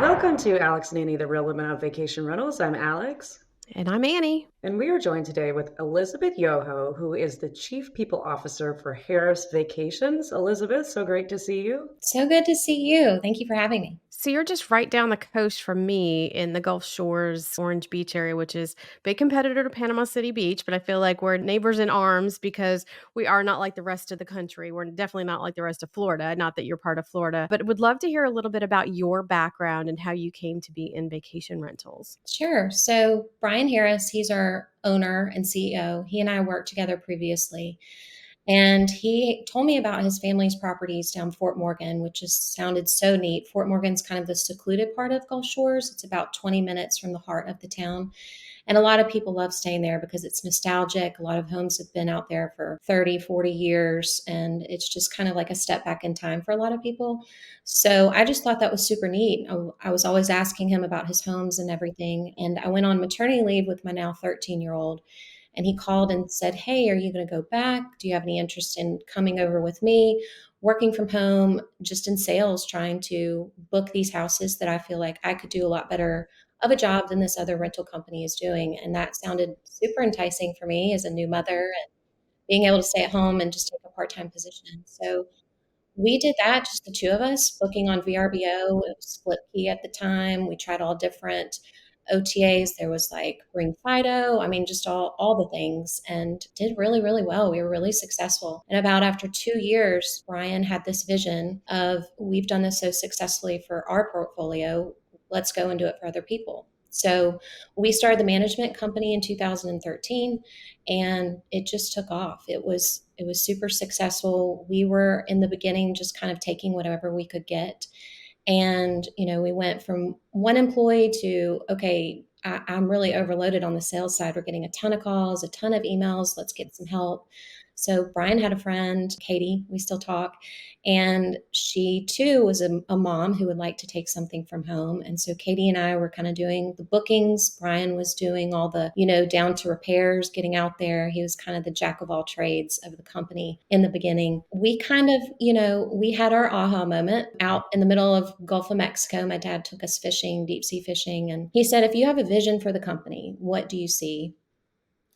Welcome to Alex and Annie, the Real Women of Vacation Rentals. I'm Alex. And I'm Annie. And we are joined today with Elisabeth Yoho, who is the Chief People Officer for Harris Vacations. Elizabeth, so great to see you. So good to see you. Thank you for having me. So you're just right down the coast from me in the Gulf Shores, Orange Beach area, which is a big competitor to Panama City Beach. But I feel like we're neighbors in arms because we are not like the rest of the country. We're definitely not like the rest of Florida. Not that you're part of Florida, but would love to hear a little bit about your background and how you came to be in vacation rentals. Sure. So, Brian Harris, he's our owner and CEO. He and I worked together previously. And he told me about his family's properties down Fort Morgan, which just sounded so neat. Fort Morgan's kind of the secluded part of Gulf Shores. It's about 20 minutes from the heart of the town. And a lot of people love staying there because it's nostalgic. A lot of homes have been out there for 30, 40 years, and it's just kind of like a step back in time for a lot of people. So I just thought that was super neat. I was always asking him about his homes and everything. And I went on maternity leave with my now 13-year-old. And he called and said, "Hey, are you going to go back? Do you have any interest in coming over with me, working from home, just in sales, trying to book these houses that I feel like I could do a lot better of a job than this other rental company is doing?" And that sounded super enticing for me as a new mother and being able to stay at home and just take a part time position. So we did that, just the two of us, booking on VRBO. It was split key at the time. We tried all different OTAs. There was like Bring Fido. I mean, just all the things, and did really, really well. We were really successful. And about after 2 years, Brian had this vision of, we've done this so successfully for our portfolio. Let's go and do it for other people. So we started the management company in 2013, and it just took off. It was super successful. We were in the beginning just kind of taking whatever we could get. And, we went from one employee to, okay, I'm really overloaded on the sales side. We're getting a ton of calls, a ton of emails. Let's get some help. So Brian had a friend, Katie, we still talk, and she too was a mom who would like to take something from home. And so Katie and I were kind of doing the bookings. Brian was doing all the, down to repairs, getting out there. He was kind of the jack of all trades of the company in the beginning. We kind of, we had our aha moment out in the middle of Gulf of Mexico. My dad took us fishing, deep sea fishing, and he said, "If you have a vision for the company, what do you see?"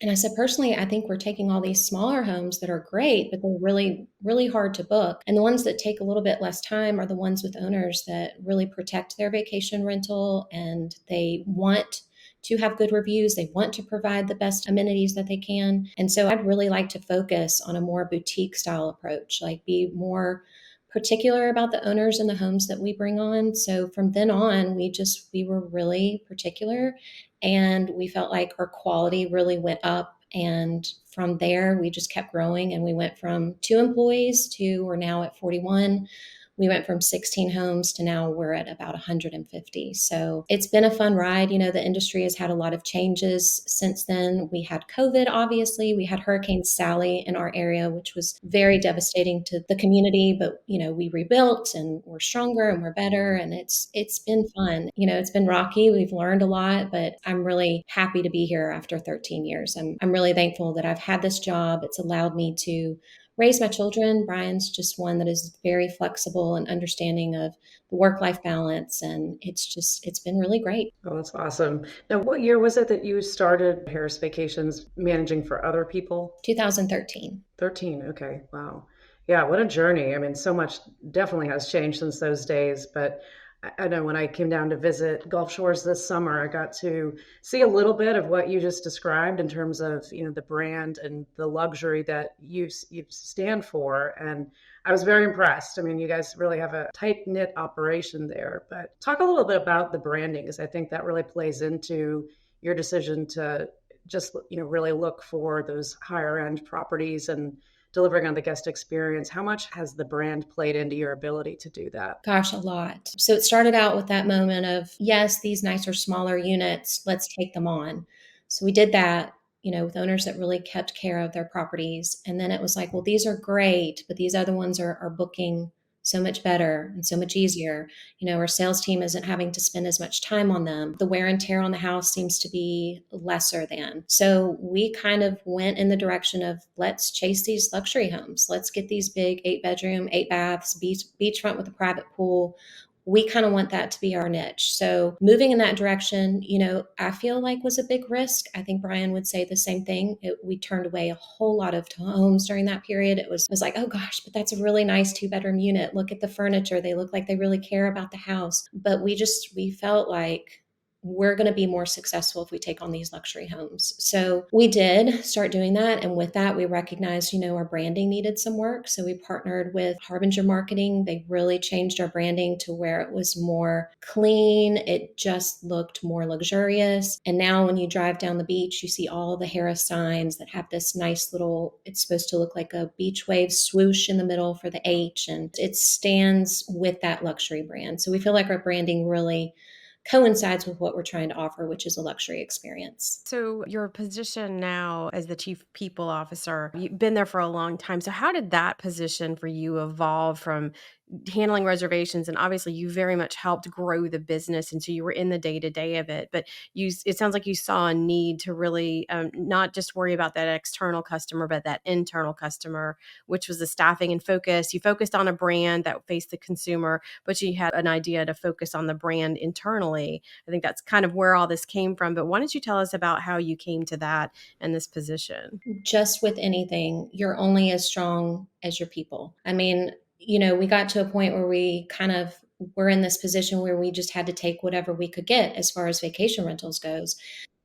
And I said, personally, I think we're taking all these smaller homes that are great, but they're really, really hard to book. And the ones that take a little bit less time are the ones with owners that really protect their vacation rental, and they want to have good reviews. They want to provide the best amenities that they can. And so I'd really like to focus on a more boutique style approach, like be more particular about the owners and the homes that we bring on. So from then on, we were really particular, and we felt like our quality really went up. And from there, we just kept growing, and we went from 2 employees to, we're now at 41. We went from 16 homes to now we're at about 150. So it's been a fun ride. The industry has had a lot of changes since then. We had COVID, obviously. We had Hurricane Sally in our area, which was very devastating to the community. But, we rebuilt, and we're stronger and we're better. And it's been fun. It's been rocky. We've learned a lot, but I'm really happy to be here after 13 years. I'm really thankful that I've had this job. It's allowed me to raise my children. Brian's just one that is very flexible and understanding of the work-life balance. And it's been really great. Oh, that's awesome. Now, what year was it that you started Harris Vacations managing for other people? 2013. 13. Okay. Wow. Yeah. What a journey. I mean, so much definitely has changed since those days, but I know when I came down to visit Gulf Shores this summer, I got to see a little bit of what you just described in terms of, the brand and the luxury that you stand for. And I was very impressed. I mean, you guys really have a tight knit operation there. But talk a little bit about the branding, because I think that really plays into your decision to just, really look for those higher end properties and delivering on the guest experience. How much has the brand played into your ability to do that? Gosh, a lot. So it started out with that moment of, yes, these nicer, smaller units, let's take them on. So we did that, with owners that really kept care of their properties. And then it was like, well, these are great, but these other ones are booking so much better and so much easier. Our sales team isn't having to spend as much time on them. The wear and tear on the house seems to be lesser than. So we kind of went in the direction of, let's chase these luxury homes. Let's get these big 8 bedroom, 8 baths, beachfront with a private pool. we kind of want that to be our niche. So moving in that direction, I feel like was a big risk. I think Brian would say the same thing. We turned away a whole lot of homes during that period. It was like, oh gosh, but that's a really nice 2-bedroom unit. Look at the furniture. They look like they really care about the house. But we felt like we're going to be more successful if we take on these luxury homes. So we did start doing that. And with that, we recognized, our branding needed some work. So we partnered with Harbinger Marketing. They really changed our branding to where it was more clean. It just looked more luxurious. And now when you drive down the beach, you see all the Harris signs that have this nice little, it's supposed to look like a beach wave swoosh in the middle for the H. And it stands with that luxury brand. So we feel like our branding really coincides with what we're trying to offer, which is a luxury experience. So, your position now as the chief people officer, you've been there for a long time. So, how did that position for you evolve from handling reservations? And obviously, you very much helped grow the business. And so you were in the day to day of it. But it sounds like you saw a need to really not just worry about that external customer, but that internal customer, which was the staffing and focus. You focused on a brand that faced the consumer, but you had an idea to focus on the brand internally. I think that's kind of where all this came from. But why don't you tell us about how you came to that and this position? Just with anything, you're only as strong as your people. I mean, we got to a point where we kind of were in this position where we just had to take whatever we could get as far as vacation rentals goes.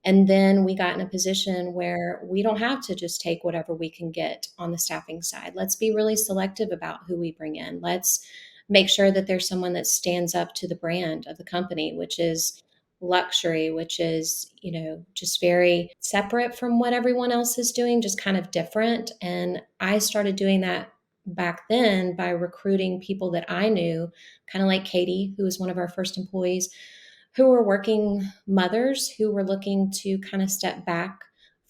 And then we got in a position where we don't have to just take whatever we can get on the staffing side. Let's be really selective about who we bring in. Let's make sure that there's someone that stands up to the brand of the company, which is luxury, which is, just very separate from what everyone else is doing, just kind of different. And I started doing that back then by recruiting people that I knew, kind of like Katie, who was one of our first employees, who were working mothers who were looking to kind of step back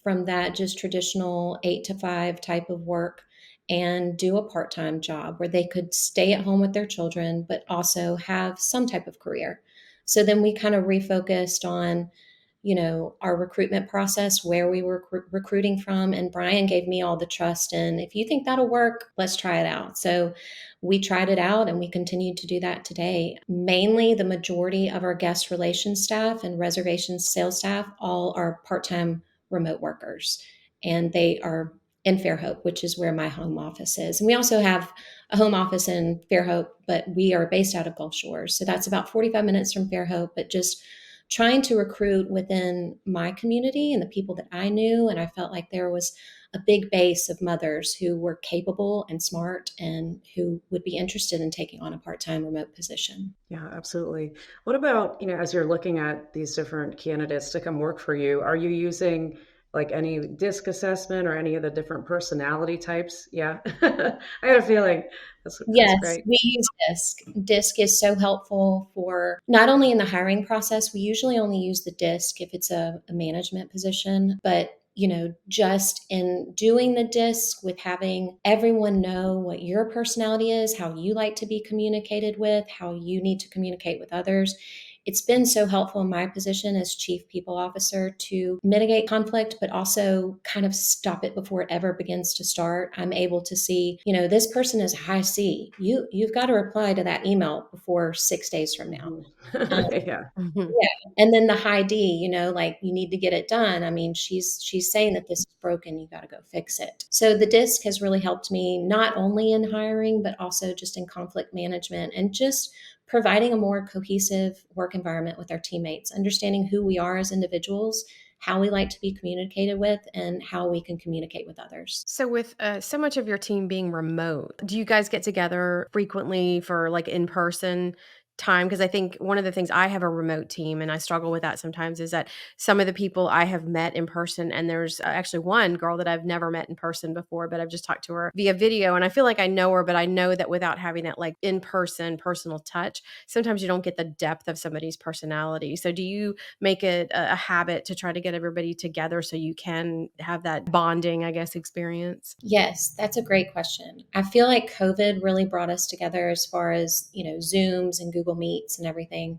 from that just traditional 8 to 5 type of work and do a part time job where they could stay at home with their children, but also have some type of career. So then we kind of refocused on, our recruitment process, where we were recruiting from. And Brian gave me all the trust. And if you think that'll work, let's try it out. So we tried it out and we continued to do that today. Mainly the majority of our guest relations staff and reservations sales staff all are part-time remote workers. And they are in Fairhope, which is where my home office is. And we also have a home office in Fairhope, but we are based out of Gulf Shores. So that's about 45 minutes from Fairhope, but just trying to recruit within my community and the people that I knew. And I felt like there was a big base of mothers who were capable and smart and who would be interested in taking on a part-time remote position. Yeah, absolutely. What about, as you're looking at these different candidates to come work for you, are you using like any disc assessment or any of the different personality types? Yeah. I had a feeling that's Yes, great. we use DISC. DISC is so helpful for not only in the hiring process, we usually only use the DISC if it's a management position, but just in doing the disc with having everyone know what your personality is, how you like to be communicated with, how you need to communicate with others. It's been so helpful in my position as chief people officer to mitigate conflict, but also kind of stop it before it ever begins to start. I'm able to see, this person is high C. You've got to reply to that email before 6 days from now. Mhm. Um, Yeah. Mhm. yeah. And then the high D, like you need to get it done. I mean, she's saying that this is broken, you got to go fix it. So the disc has really helped me not only in hiring, but also just in conflict management and just providing a more cohesive work environment with our teammates, understanding who we are as individuals, how we like to be communicated with, and how we can communicate with others. So, with so much of your team being remote, do you guys get together frequently for like in person time? Because I think one of the things, I have a remote team and I struggle with that sometimes, is that some of the people I have met in person, and there's actually one girl that I've never met in person before, but I've just talked to her via video. And I feel like I know her, but I know that without having that like in person personal touch, sometimes you don't get the depth of somebody's personality. So, do you make it a habit to try to get everybody together so you can have that bonding, I guess, experience? Yes, that's a great question. I feel like COVID really brought us together as far as, Zooms and Google Google Meets and everything.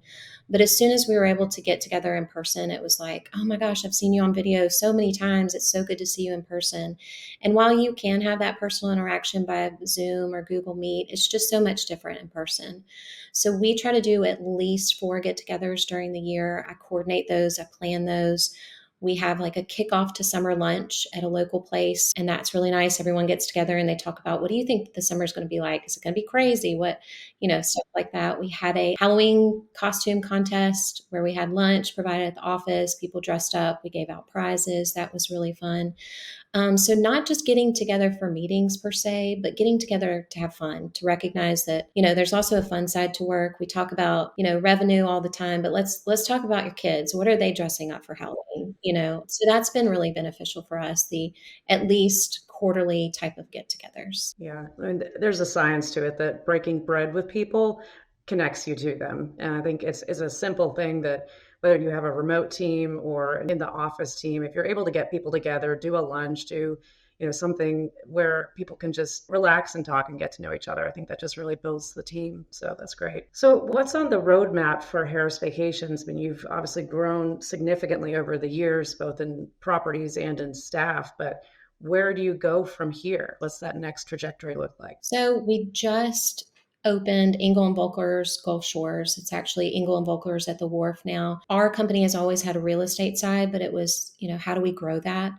But as soon as we were able to get together in person, it was like, oh my gosh, I've seen you on video so many times. It's so good to see you in person. And while you can have that personal interaction by Zoom or Google Meet, it's just so much different in person. So we try to do at least 4 get togethers during the year. I coordinate those, I plan those. We have like a kickoff to summer lunch at a local place, and that's really nice. Everyone gets together and they talk about, what do you think the summer is going to be like? Is it going to be crazy? What, stuff like that. We had a Halloween costume contest where we had lunch provided at the office. People dressed up. We gave out prizes. That was really fun. So not just getting together for meetings per se, but getting together to have fun, to recognize that, there's also a fun side to work. We talk about, revenue all the time, but let's talk about your kids. What are they dressing up for Halloween? So that's been really beneficial for us, the at least quarterly type of get-togethers. Yeah, and there's a science to it that breaking bread with people connects you to them. And I think it's a simple thing that whether you have a remote team or in the office team, if you're able to get people together, do a lunch, do something where people can just relax and talk and get to know each other. I think that just really builds the team. So that's great. So what's on the roadmap for Harris Vacations? I mean, you've obviously grown significantly over the years, both in properties and in staff, but where do you go from here? What's that next trajectory look like? So we just opened Engel and Volker's Gulf Shores. It's actually Engel and Volker's at the wharf now. Our company has always had a real estate side, but it was, how do we grow that?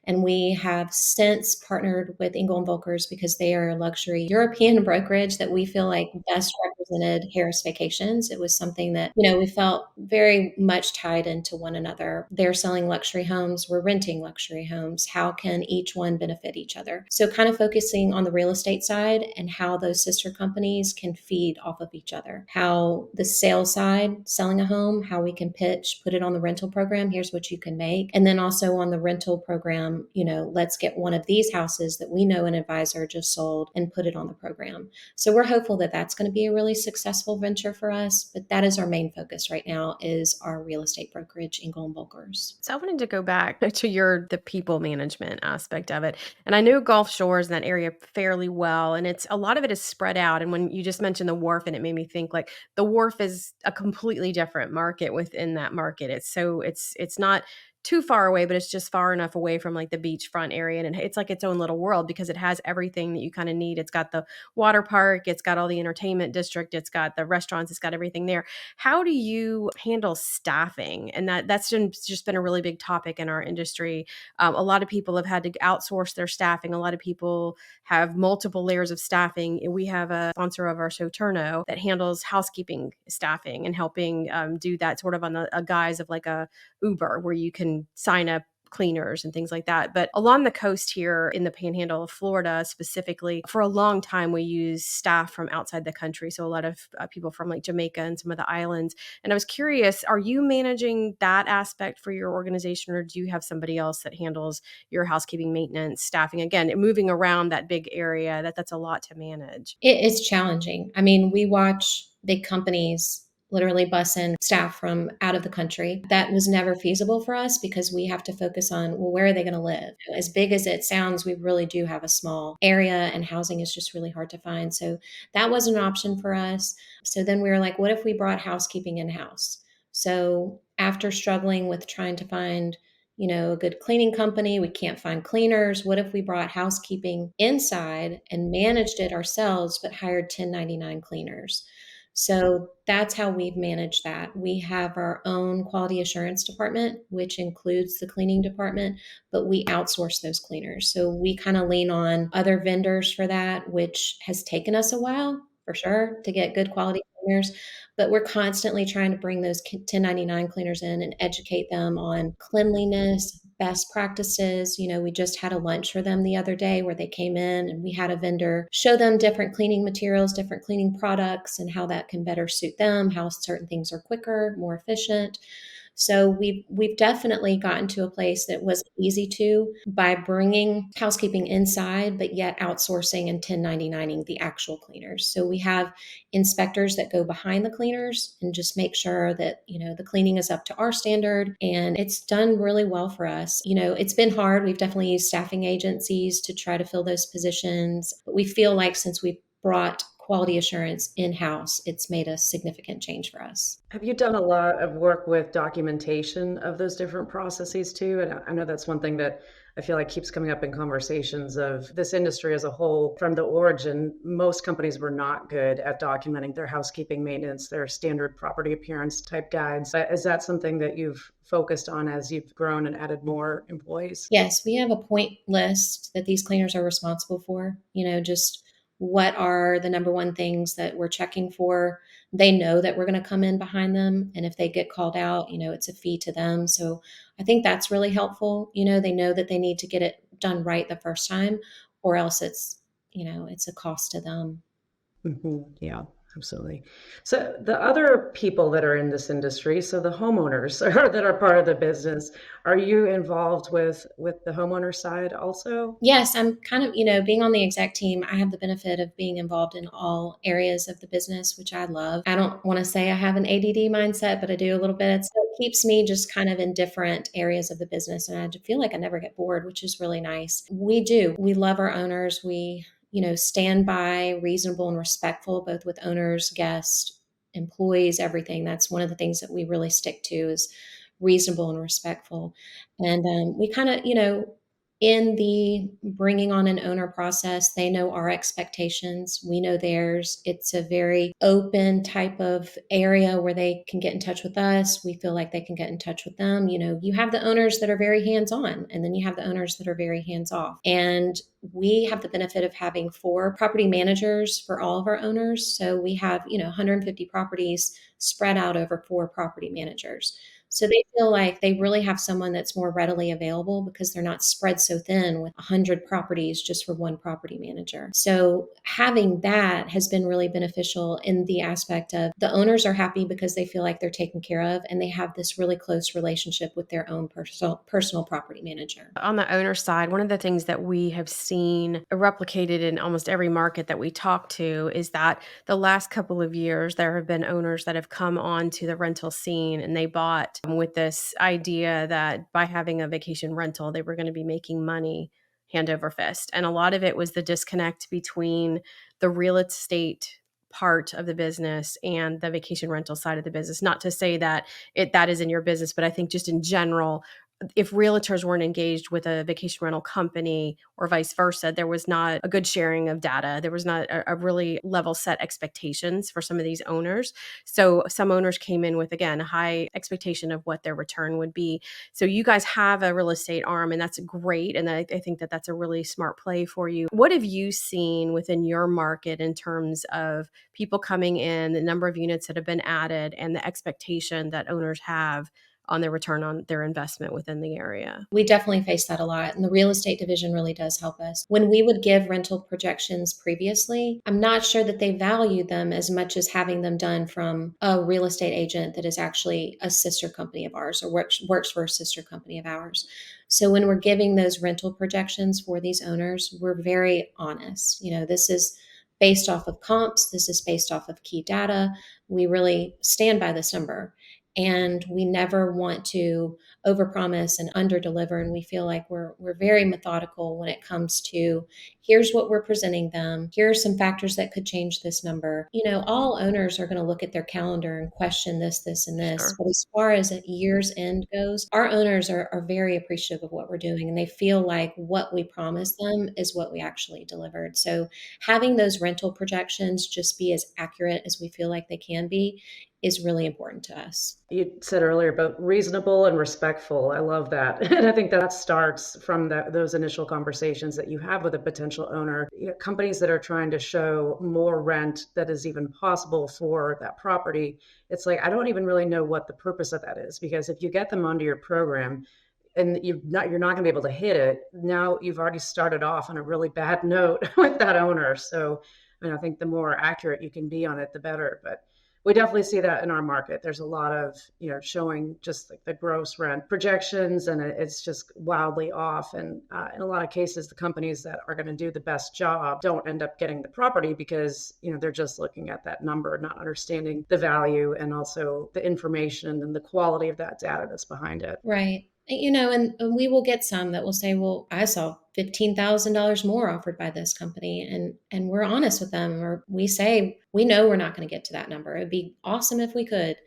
And we have since partnered with Engel and Volkers because they are a luxury European brokerage that we feel like best represented Harris Vacations. It was something that, we felt very much tied into one another. They're selling luxury homes. We're renting luxury homes. How can each one benefit each other? So kind of focusing on the real estate side and how those sister companies can feed off of each other. How the sales side, selling a home, how we can pitch, put it on the rental program. Here's what you can make. And then also on the rental program, let's get one of these houses that we know an advisor just sold and put it on the program. So we're hopeful that that's going to be a really successful venture for us. But that is our main focus right now, is our real estate brokerage, Engel and Volkers. So I wanted to go back to the people management aspect of it. And I know Gulf Shores in that area fairly well. And it's a lot of it is spread out. And when you just mentioned the wharf, and it made me think like the wharf is a completely different market within that market. It's not too far away, but it's just far enough away from like the beachfront area. And it's like its own little world because it has everything that you kind of need. It's got the water park, it's got all the entertainment district, it's got the restaurants, it's got everything there. How do you handle staffing? And that's just been a really big topic in our industry. A lot of people have had to outsource their staffing. A lot of people have multiple layers of staffing. We have a sponsor of our show, Turno, that handles housekeeping staffing and helping do that sort of on a guise of like a Uber, where you can sign up cleaners and things like that. But along the coast here in the panhandle of Florida specifically, for a long time, we use staff from outside the country. So a lot of people from like Jamaica and some of the islands. And I was curious, are you managing that aspect for your organization, or do you have somebody else that handles your housekeeping, maintenance, staffing? Again, moving around that big area, that's a lot to manage. It is challenging. I mean, we watch big companies literally bus in staff from out of the country. That was never feasible for us because we have to focus on, well, where are they going to live? As big as it sounds, we really do have a small area and housing is just really hard to find. So that wasn't an option for us. So then we were like, what if we brought housekeeping in-house? So after struggling with trying to find a good cleaning company, we can't find cleaners. What if we brought housekeeping inside and managed it ourselves, but hired 1099 cleaners? So that's how we've managed that. We have our own quality assurance department, which includes the cleaning department, but we outsource those cleaners. So we kind of lean on other vendors for that, which has taken us a while for sure to get good quality cleaners. But we're constantly trying to bring those 1099 cleaners in and educate them on cleanliness, best practices. We just had a lunch for them the other day where they came in and we had a vendor show them different cleaning materials, different cleaning products, and how that can better suit them, how certain things are quicker, more efficient. So we've definitely gotten to a place that was easy to, by bringing housekeeping inside, but yet outsourcing and 1099ing the actual cleaners. So we have inspectors that go behind the cleaners and just make sure that, the cleaning is up to our standard, and it's done really well for us. It's been hard. We've definitely used staffing agencies to try to fill those positions, but we feel like since we've brought quality assurance in-house, it's made a significant change for us. Have you done a lot of work with documentation of those different processes too? And I know that's one thing that I feel like keeps coming up in conversations of this industry as a whole. From the origin, most companies were not good at documenting their housekeeping maintenance, their standard property appearance type guides. But is that something that you've focused on as you've grown and added more employees? Yes, we have a point list that these cleaners are responsible for, just what are the number one things that we're checking for. They know that we're going to come in behind them. And if they get called out, it's a fee to them. So I think that's really helpful. They know that they need to get it done right the first time, or else it's a cost to them. Yeah, absolutely. So the other people that are in this industry, so the homeowners that are part of the business, are you involved with the homeowner side also? Yes, I'm kind of, being on the exec team, I have the benefit of being involved in all areas of the business, which I love. I don't want to say I have an ADD mindset, but I do a little bit. So it keeps me just kind of in different areas of the business. And I feel like I never get bored, which is really nice. We do. We love our owners. We, stand by reasonable and respectful, both with owners, guests, employees, everything. That's one of the things that we really stick to is reasonable and respectful. And we kind of, in the bringing on an owner process, they know our expectations. We know theirs. It's a very open type of area where they can get in touch with us. We feel like they can get in touch with them. You have the owners that are very hands on, and then you have the owners that are very hands off. And we have the benefit of having 4 property managers for all of our owners. So we have, 150 properties spread out over 4 property managers. So they feel like they really have someone that's more readily available because they're not spread so thin with 100 properties just for one property manager. So having that has been really beneficial in the aspect of the owners are happy because they feel like they're taken care of and they have this really close relationship with their own personal property manager. On the owner side, one of the things that we have seen replicated in almost every market that we talk to is that the last couple of years, there have been owners that have come onto the rental scene and they bought with this idea that by having a vacation rental, they were going to be making money hand over fist. And a lot of it was the disconnect between the real estate part of the business and the vacation rental side of the business. Not to say that that is in your business, but I think just in general, if realtors weren't engaged with a vacation rental company or vice versa, there was not a good sharing of data. There was not a really level set expectations for some of these owners. So some owners came in with, again, a high expectation of what their return would be. So you guys have a real estate arm, and that's great. And I think that that's a really smart play for you. What have you seen within your market in terms of people coming in, the number of units that have been added, and the expectation that owners have on their return on their investment within the area? We definitely face that a lot. And the real estate division really does help us. When we would give rental projections previously, I'm not sure that they valued them as much as having them done from a real estate agent that is actually a sister company of ours or works for a sister company of ours. So when we're giving those rental projections for these owners, we're very honest. This is based off of comps. This is based off of key data. We really stand by this number. And we never want to overpromise and underdeliver. And we feel like we're very methodical when it comes to here's what we're presenting them. Here are some factors that could change this number. All owners are going to look at their calendar and question this, and this. Sure. But as far as a year's end goes, our owners are very appreciative of what we're doing. And they feel like what we promised them is what we actually delivered. So having those rental projections just be as accurate as we feel like they can be is really important to us. You said earlier about reasonable and respectful. I love that. And I think that starts from those initial conversations that you have with a potential owner. Companies that are trying to show more rent that is even possible for that property, it's like, I don't even really know what the purpose of that is, because if you get them onto your program and you're not going to be able to hit it, now you've already started off on a really bad note with that owner. So I think the more accurate you can be on it, the better. But we definitely see that in our market. There's a lot of, showing just like the gross rent projections, and it's just wildly off. And in a lot of cases, the companies that are going to do the best job don't end up getting the property because, they're just looking at that number, not understanding the value and also the information and the quality of that data that's behind it. Right. And we will get some that will say, well, I saw $15,000 more offered by this company. And we're honest with them, or we say, we know we're not going to get to that number. It would be awesome if we could,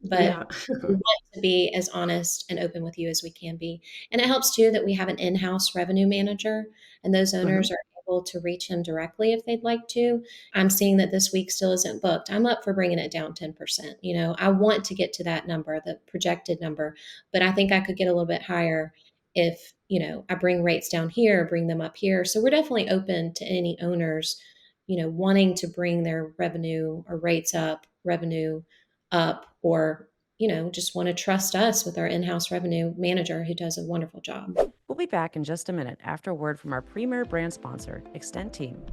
but Yeah. we want to be as honest and open with you as we can be. And it helps too that we have an in-house revenue manager, and those owners Mhm. are able to reach him directly if they'd like to. I'm seeing that this week still isn't booked. I'm up for bringing it down 10%. I want to get to that number, the projected number, but I think I could get a little bit higher if, I bring rates down here, bring them up here. So we're definitely open to any owners, wanting to bring their revenue or rates up, revenue up, or, just want to trust us with our in-house revenue manager who does a wonderful job. We'll be back in just a minute after a word from our premier brand sponsor, Extend Team.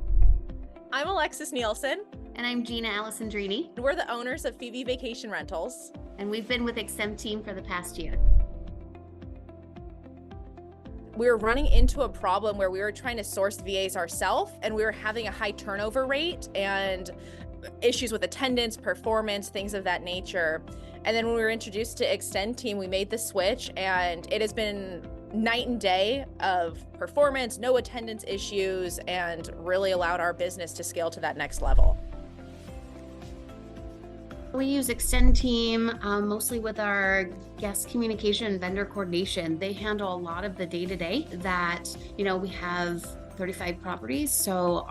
I'm Alexis Nielsen. And I'm Gina Alessandrini. We're the owners of Phoebe Vacation Rentals. And we've been with Extend Team for the past year. We were running into a problem where we were trying to source VAs ourselves, and we were having a high turnover rate and issues with attendance, performance, things of that nature. And then when we were introduced to Extend Team, we made the switch, and it has been night and day of performance, no attendance issues, and really allowed our business to scale to that next level. We use Extend Team mostly with our guest communication and vendor coordination. They handle a lot of the day-to-day that, we have 35 properties. So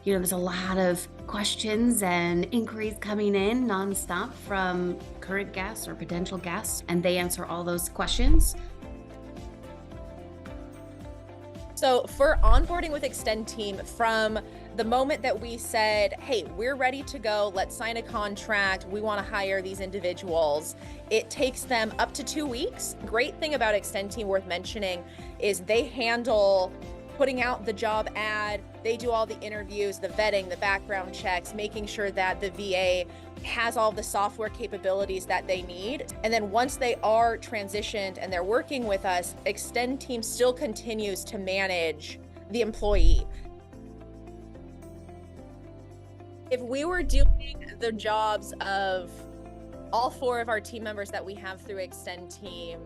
there's a lot of questions and inquiries coming in nonstop from current guests or potential guests, and they answer all those questions. So for onboarding with Extend Team, from the moment that we said, hey, we're ready to go, let's sign a contract, we want to hire these individuals, it takes them up to 2 weeks. Great thing about Extend Team worth mentioning is they handle putting out the job ad, they do all the interviews, the vetting, the background checks, making sure that the VA has all the software capabilities that they need. And then once they are transitioned and they're working with us, Extend Team still continues to manage the employee. If we were doing the jobs of all 4 of our team members that we have through Extend Team,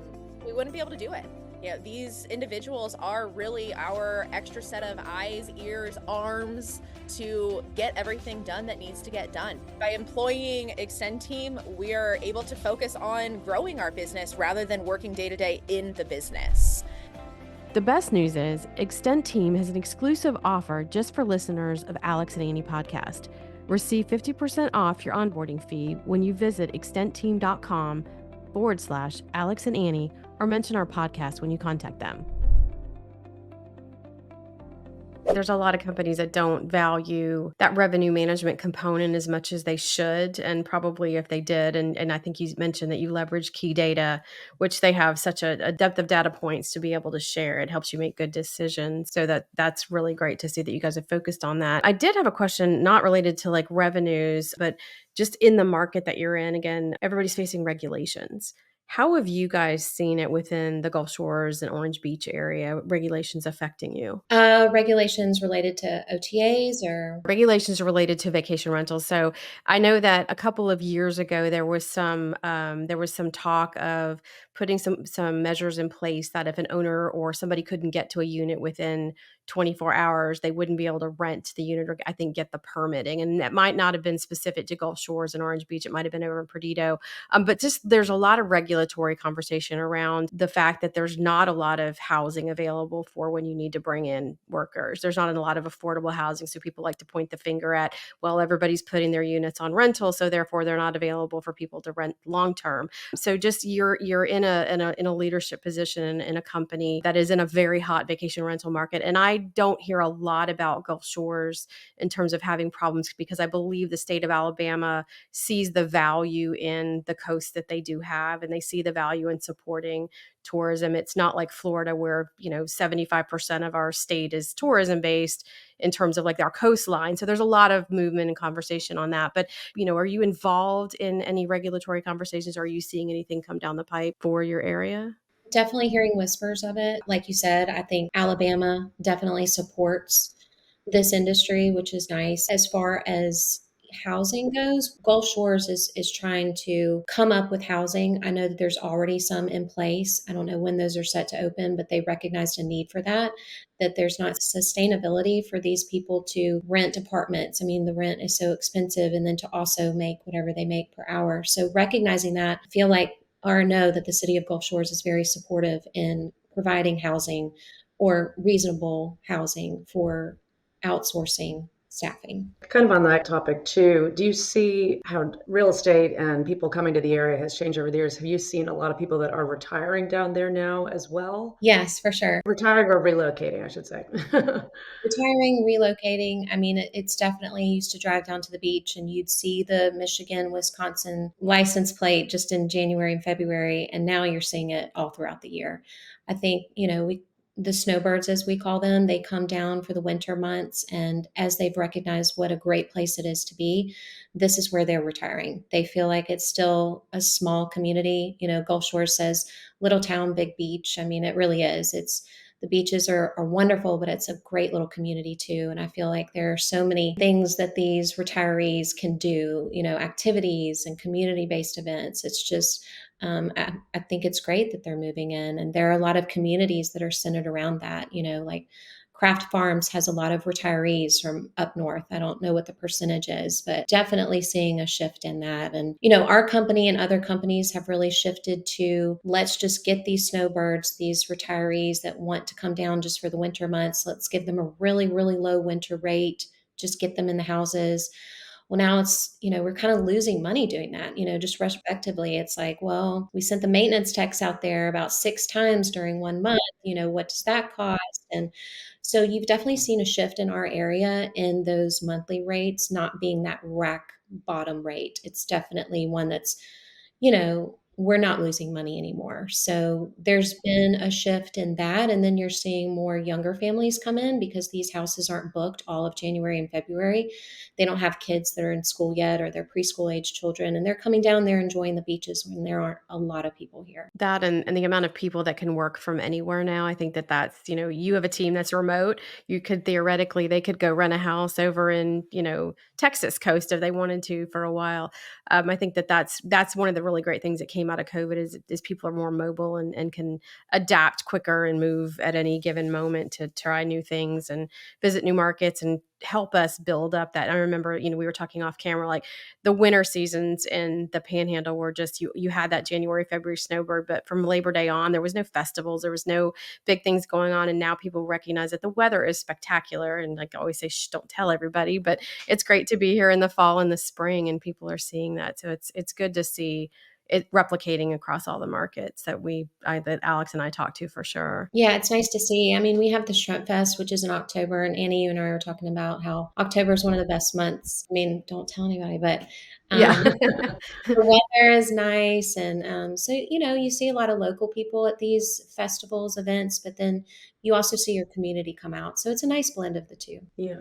we wouldn't be able to do it. These individuals are really our extra set of eyes, ears, arms to get everything done that needs to get done. By employing Extend Team, we are able to focus on growing our business rather than working day to day in the business. The best news is Extend Team has an exclusive offer just for listeners of Alex and Annie podcast. Receive 50% off your onboarding fee when you visit extendteam.com/Alex and Annie or mention our podcast when you contact them. There's a lot of companies that don't value that revenue management component as much as they should. And probably if they did, and I think you mentioned that you leverage key data, which they have such a depth of data points to be able to share. It helps you make good decisions. So that's really great to see that you guys have focused on that. I did have a question not related to like revenues, but just in the market that you're in. Again, everybody's facing regulations. How have you guys seen it within the Gulf Shores and Orange Beach area, regulations affecting you? Regulations related to OTAs or? Regulations related to vacation rentals. So I know that a couple of years ago there was some talk of putting some measures in place that if an owner or somebody couldn't get to a unit within 24 hours, they wouldn't be able to rent the unit or I think get the permitting. And that might not have been specific to Gulf Shores and Orange Beach. It might have been over in Perdido. But just there's a lot of regulatory conversation around the fact that there's not a lot of housing available for when you need to bring in workers. There's not a lot of affordable housing. So people like to point the finger at, well, everybody's putting their units on rental, so therefore they're not available for people to rent long term. So just you're in a leadership position in a company that is in a very hot vacation rental market. And I don't hear a lot about Gulf Shores in terms of having problems because I believe the state of Alabama sees the value in the coast that they do have, and they see the value in supporting tourism. It's not like Florida where, 75% of our state is tourism based in terms of like our coastline. So there's a lot of movement and conversation on that. But, are you involved in any regulatory conversations? Are you seeing anything come down the pipe for your area? Definitely hearing whispers of it. Like you said, I think Alabama definitely supports this industry, which is nice. As far as, housing goes, Gulf Shores is trying to come up with housing. I know that there's already some in place. I don't know when those are set to open, but they recognized a need for that, that there's not sustainability for these people to rent apartments. I mean, the rent is so expensive, and then to also make whatever they make per hour. So recognizing that, I feel like or know that the city of Gulf Shores is very supportive in providing housing or reasonable housing for outsourcing staffing. Kind of on that topic too, do you see how real estate and people coming to the area has changed over the years? Have you seen a lot of people that are retiring down there now as well? Yes, for sure. Retiring or relocating, I should say. Retiring, relocating. I mean, it's definitely used to drive down to the beach and you'd see the Michigan, Wisconsin license plate just in January and February. And now you're seeing it all throughout the year. I think, the snowbirds, as we call them, they come down for the winter months. And as they've recognized what a great place it is to be, this is where they're retiring. They feel like it's still a small community. Gulf Shores says little town, big beach. I mean, it really is. The beaches are wonderful, but it's a great little community too. And I feel like there are so many things that these retirees can do, activities and community-based events. It's just, I think it's great that they're moving in. And there are a lot of communities that are centered around that, like Craft Farms has a lot of retirees from up north. I don't know what the percentage is, but definitely seeing a shift in that. And, our company and other companies have really shifted to let's just get these snowbirds, these retirees that want to come down just for the winter months. Let's give them a really, really low winter rate, just get them in the houses. Well, now it's, we're kind of losing money doing that, just respectively. It's like, well, we sent the maintenance techs out there about 6 times during 1 month. What does that cost? And so you've definitely seen a shift in our area in those monthly rates not being that rack bottom rate. It's definitely one that's, we're not losing money anymore. So there's been a shift in that. And then you're seeing more younger families come in because these houses aren't booked all of January and February. They don't have kids that are in school yet or they're preschool age children. And they're coming down there enjoying the beaches when there aren't a lot of people here. That and the amount of people that can work from anywhere now. I think that's, you have a team that's remote. You could they could go rent a house over in, Texas coast if they wanted to for a while. I think that's one of the really great things that came out of COVID is people are more mobile and can adapt quicker and move at any given moment to try new things and visit new markets and help us build up that. I remember, we were talking off camera, like the winter seasons in the Panhandle were just, you had that January, February snowbird, but from Labor Day on, there was no festivals, there was no big things going on. And now people recognize that the weather is spectacular. And like I always say, shh, don't tell everybody, but it's great to be here in the fall and the spring and people are seeing that. So it's good to see it replicating across all the markets that that Alex and I talked to for sure. Yeah, it's nice to see. I mean, we have the Shrimp Fest, which is in October, and Annie, you and I were talking about how October is one of the best months. I mean, don't tell anybody, but Yeah. the weather is nice. And so, you see a lot of local people at these festivals, events, but then you also see your community come out. So it's a nice blend of the two. Yeah.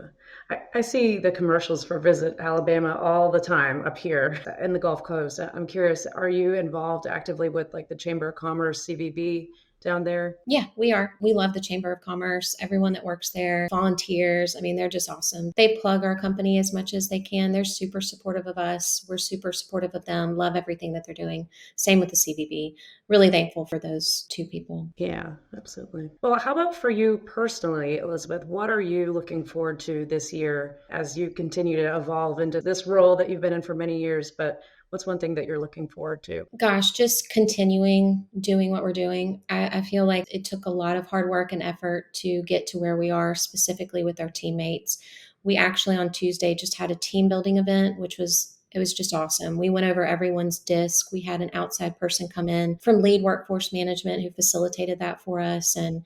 I see the commercials for Visit Alabama all the time up here in the Gulf Coast. I'm curious, are you involved actively with like the Chamber of Commerce, CVB down there? Yeah, we are. We love the Chamber of Commerce, everyone that works there, volunteers. I mean, they're just awesome. They plug our company as much as they can. They're super supportive of us. We're super supportive of them, love everything that they're doing. Same with the CVB. Really thankful for those two people. Yeah, absolutely. Well, how about for you personally, Elisabeth? What are you looking forward to this year as you continue to evolve into this role that you've been in for many years? But what's one thing that you're looking forward to? Gosh, just continuing doing what we're doing. I feel like it took a lot of hard work and effort to get to where we are, specifically with our teammates. We actually on Tuesday just had a team building event, it was just awesome. We went over everyone's disc. We had an outside person come in from Lead Workforce Management who facilitated that for us. And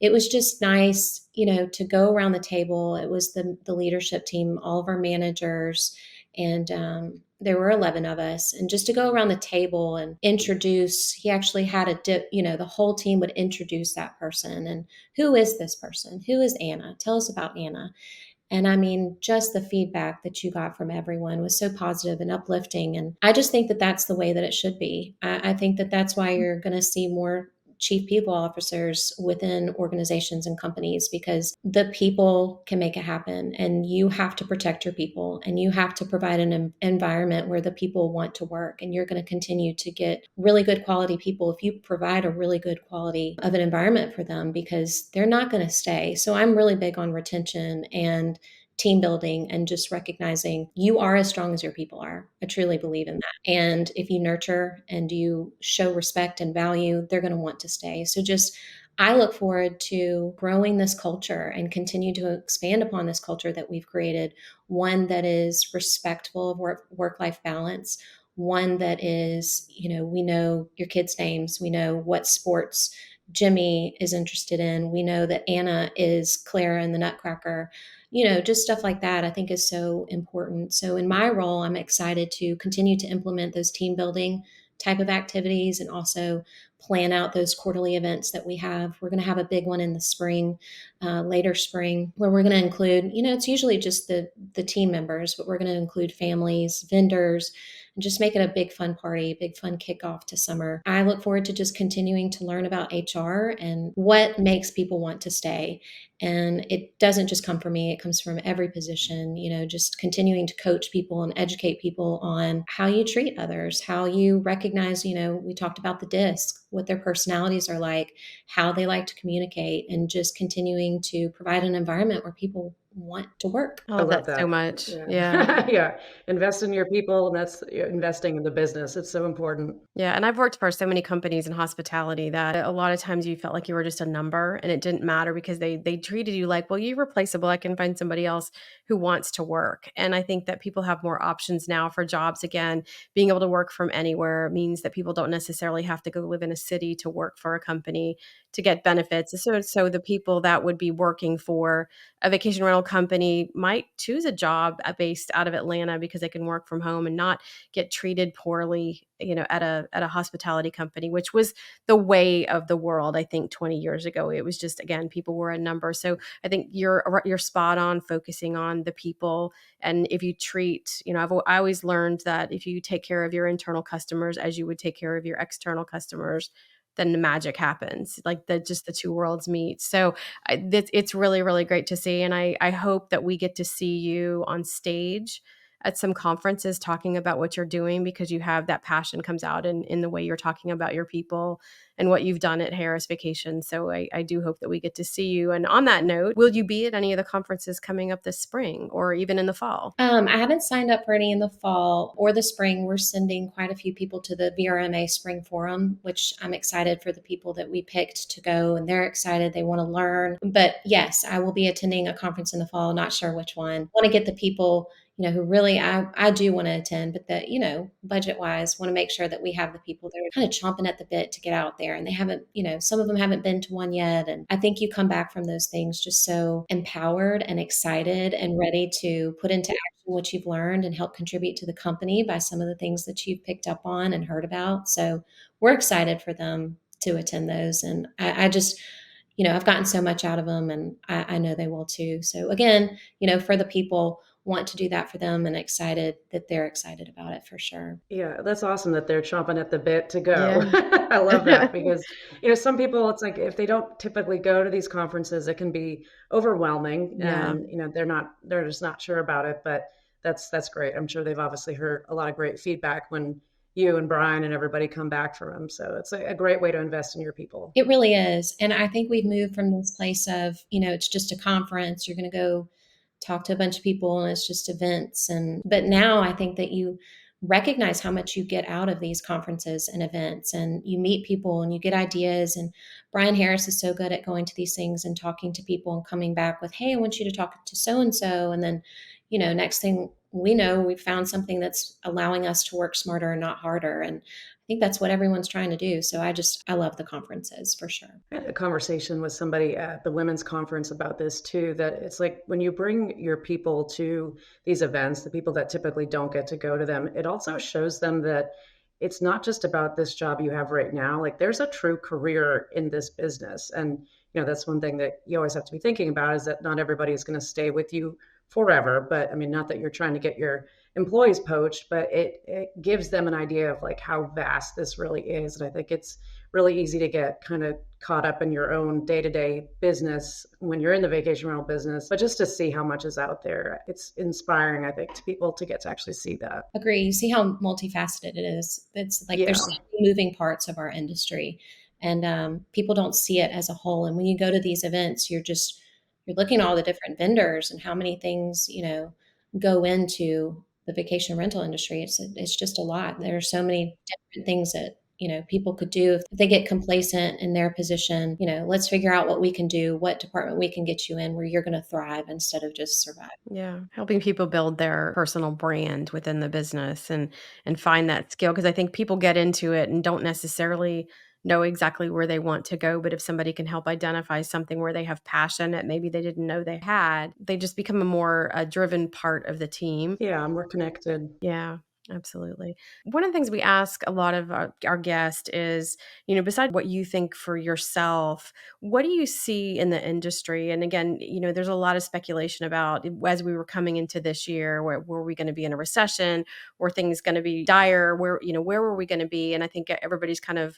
it was just nice, to go around the table. It was the leadership team, all of our managers, and there were 11 of us. And just to go around the table and introduce, he actually had the whole team would introduce that person. And who is this person? Who is Anna? Tell us about Anna. And I mean, just the feedback that you got from everyone was so positive and uplifting. And I just think that that's the way that it should be. I think that that's why you're going to see more chief people officers within organizations and companies, because the people can make it happen, and you have to protect your people, and you have to provide an environment where the people want to work, and you're going to continue to get really good quality people if you provide a really good quality of an environment for them, because they're not going to stay. So I'm really big on retention and team building, and just recognizing you are as strong as your people are. I truly believe in that. And if you nurture and you show respect and value, they're going to want to stay. So just, I look forward to growing this culture and continue to expand upon this culture that we've created, one that is respectful of work-life balance, one that is, we know your kids' names, we know what sports Jimmy is interested in, we know that Anna is Clara in the Nutcracker. Just stuff like that I think is so important. So in my role, I'm excited to continue to implement those team building type of activities, and also plan out those quarterly events that we have. We're going to have a big one in the spring, later spring, where we're going to include, it's usually just the team members, but we're going to include families, vendors, and just make it a big fun party, big fun kickoff to summer. I look forward to just continuing to learn about HR and what makes people want to stay. And it doesn't just come from me, it comes from every position, just continuing to coach people and educate people on how you treat others, how you recognize, we talked about the DISC, what their personalities are like, how they like to communicate, and just continuing to provide an environment where people want to work. I I love love that so that. much. Yeah. Yeah. Yeah. Invest in your people, and that's investing in the business. It's so important. Yeah, and I've worked for so many companies in hospitality that a lot of times you felt like you were just a number, and it didn't matter because they treated you like, well, you're replaceable. I can find somebody else who wants to work. And I think that people have more options now for jobs. Again, being able to work from anywhere means that people don't necessarily have to go live in a city to work for a company to get benefits. So the people that would be working for a vacation rental company might choose a job based out of Atlanta because they can work from home and not get treated poorly, at a hospitality company, which was the way of the world. I think 20 years ago, it was just, again, people were a number. So I think you're spot on focusing on the people. And if you treat, I always learned that if you take care of your internal customers as you would take care of your external customers, then the magic happens. Like the two worlds meet. So it's really, really great to see. And I hope that we get to see you on stage at some conferences talking about what you're doing, because you have that passion comes out in the way you're talking about your people and what you've done at Harris Vacation. So I do hope that we get to see you. And on that note, will you be at any of the conferences coming up this spring or even in the fall? I haven't signed up for any in the fall or the spring. We're sending quite a few people to the VRMA Spring Forum, which I'm excited for the people that we picked to go, and they're excited. They want to learn. But yes, I will be attending a conference in the fall. Not sure which one. I want to get the people who really I do want to attend, but that, budget wise, want to make sure that we have the people that are kind of chomping at the bit to get out there. And they haven't, some of them haven't been to one yet. And I think you come back from those things just so empowered and excited and ready to put into action what you've learned and help contribute to the company by some of the things that you've picked up on and heard about. So we're excited for them to attend those. And I just, I've gotten so much out of them, and I know they will too. So again, for the people, want to do that for them, and excited that they're excited about it for sure. Yeah, that's awesome that they're chomping at the bit to go. Yeah. I love that because, some people, it's like if they don't typically go to these conferences, it can be overwhelming, Yeah. and, they're just not sure about it, but that's great. I'm sure they've obviously heard a lot of great feedback when you and Brian and everybody come back from them. So it's a great way to invest in your people. It really is. And I think we've moved from this place of, it's just a conference. You're going to go talk to a bunch of people and it's just events. But now I think that you recognize how much you get out of these conferences and events, and you meet people and you get ideas. And Brian Harris is so good at going to these things and talking to people and coming back with, hey, I want you to talk to so-and-so. And then, next thing we know, we found something that's allowing us to work smarter and not harder. And I think that's what everyone's trying to do. So I love the conferences for sure. I had a conversation with somebody at the women's conference about this too, that it's like when you bring your people to these events, the people that typically don't get to go to them, it also shows them that it's not just about this job you have right now. Like there's a true career in this business. And, that's one thing that you always have to be thinking about, is that not everybody is going to stay with you forever. But I mean, not that you're trying to get your employees poached, but it gives them an idea of like how vast this really is. And I think it's really easy to get kind of caught up in your own day-to-day business when you're in the vacation rental business, but just to see how much is out there, it's inspiring, I think, to people to get to actually see that. Agree. You see how multifaceted it is. It's like Yeah. there's so many moving parts of our industry, and people don't see it as a whole. And when you go to these events, you're looking at all the different vendors and how many things go into the vacation rental industry. It's just a lot. There are so many different things that people could do if they get complacent in their position. Let's figure out what we can do, what department we can get you in where you're going to thrive instead of just survive. Yeah, helping people build their personal brand within the business and find that skill, because I think people get into it and don't necessarily know exactly where they want to go, but if somebody can help identify something where they have passion that maybe they didn't know they had, they just become a more driven part of the team. Yeah, we're connected. Yeah, absolutely. One of the things we ask a lot of our guests is, besides what you think for yourself, what do you see in the industry? And again, there's a lot of speculation about as we were coming into this year, where were we going to be in a recession? Were things going to be dire? Where were we going to be? And I think everybody's kind of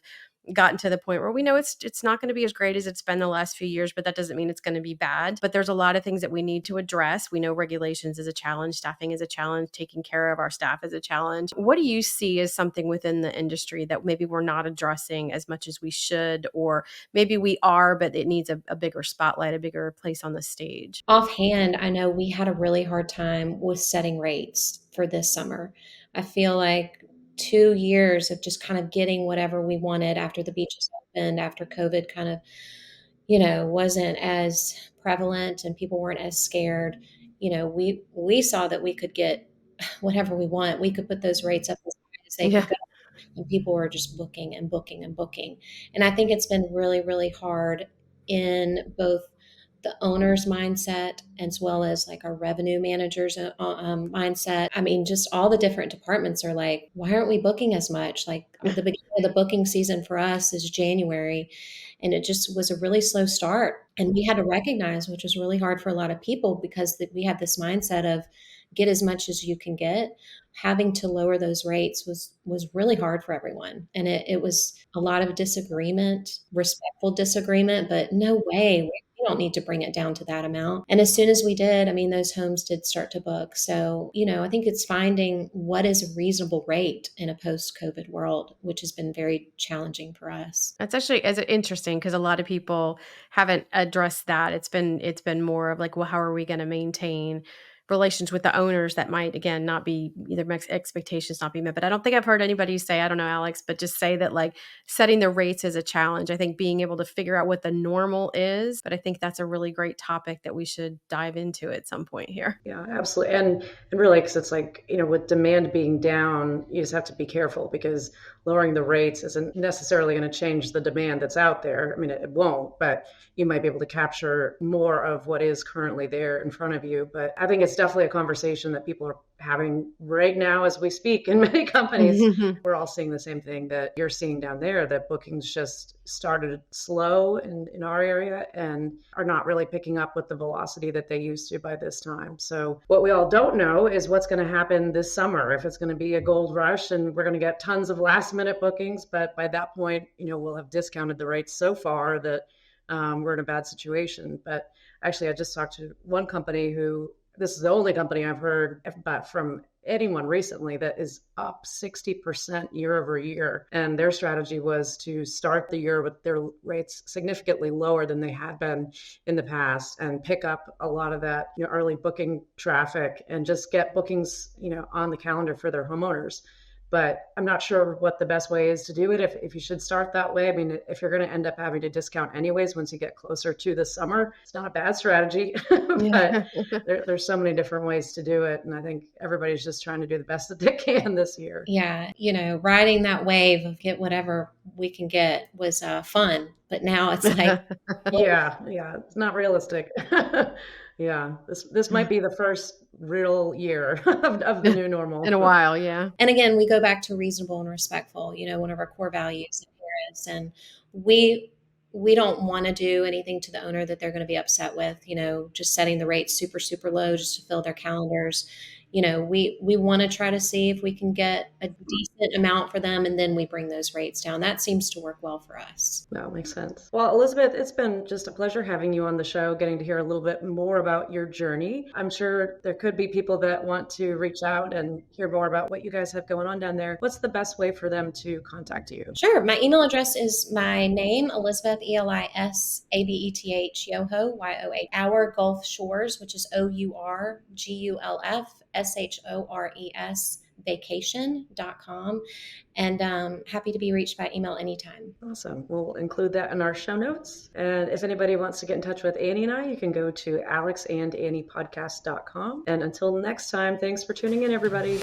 gotten to the point where we know it's not going to be as great as it's been the last few years, but that doesn't mean it's going to be bad. But there's a lot of things that we need to address. We know regulations is a challenge, staffing is a challenge, taking care of our staff is a challenge. What do you see as something within the industry that maybe we're not addressing as much as we should, or maybe we are, but it needs a bigger spotlight, a bigger place on the stage? Offhand, I know we had a really hard time with setting rates for this summer. I feel like 2 years of just kind of getting whatever we wanted after the beaches opened, after COVID kind of, wasn't as prevalent and people weren't as scared. We saw that we could get whatever we want. We could put those rates up as high as they could Yeah. go, and people were just booking and booking and booking. And I think it's been really, really hard in both the owner's mindset as well as like our revenue managers mindset. I mean, just all the different departments are like, why aren't we booking as much? Like the beginning of the booking season for us is January, and it just was a really slow start. And we had to recognize, which was really hard for a lot of people, because we have this mindset of get as much as you can get. Having to lower those rates was really hard for everyone, and it was a lot of disagreement, respectful disagreement, but no way, we don't need to bring it down to that amount. And as soon as we did, I mean, those homes did start to book. So I think it's finding what is a reasonable rate in a post-COVID world, which has been very challenging for us. That's actually interesting, because a lot of people haven't addressed that. It's been more of like, well, how are we going to maintain relations with the owners that might, again, not be either expectations not be met. But I don't think I've heard anybody say, I don't know, Alex, but just say that like setting the rates is a challenge. I think being able to figure out what the normal is, but I think that's a really great topic that we should dive into at some point here. Yeah, absolutely. And really, because it's like, with demand being down, you just have to be careful, because lowering the rates isn't necessarily going to change the demand that's out there. I mean, it won't, but you might be able to capture more of what is currently there in front of you. But I think it's definitely a conversation that people are having right now as we speak in many companies. We're all seeing the same thing that you're seeing down there, that bookings just started slow in our area and are not really picking up with the velocity that they used to by this time. So what we all don't know is what's going to happen this summer, if it's going to be a gold rush and we're going to get tons of last minute bookings. But by that point, we'll have discounted the rates so far that we're in a bad situation. But actually, I just talked to one company this is the only company I've heard about from anyone recently that is up 60% year over year. And their strategy was to start the year with their rates significantly lower than they had been in the past, and pick up a lot of that early booking traffic and just get bookings on the calendar for their homeowners. But I'm not sure what the best way is to do it, if you should start that way. I mean, if you're going to end up having to discount anyways once you get closer to the summer, it's not a bad strategy. But there's so many different ways to do it. And I think everybody's just trying to do the best that they can this year. Yeah, riding that wave of get whatever we can get was fun. But now it's like, yeah, it's not realistic. Yeah, this might be the first real year of the new normal. In a while, yeah. And again, we go back to reasonable and respectful, one of our core values at Harris. And we don't want to do anything to the owner that they're going to be upset with, just setting the rates super, super low just to fill their calendars. we want to try to see if we can get a decent amount for them, and then we bring those rates down. That seems to work well for us. That makes sense. Well, Elisabeth, it's been just a pleasure having you on the show, getting to hear a little bit more about your journey. I'm sure there could be people that want to reach out and hear more about what you guys have going on down there. What's the best way for them to contact you? Sure. My email address is my name, Elisabeth, Elisabeth, Yoho, Yoh. Our Gulf Shores, which is OurGulfShores, vacation.com. And happy to be reached by email anytime. Awesome. We'll include that in our show notes. And if anybody wants to get in touch with Annie and I, you can go to alexandanniepodcast.com. And until next time, thanks for tuning in, everybody.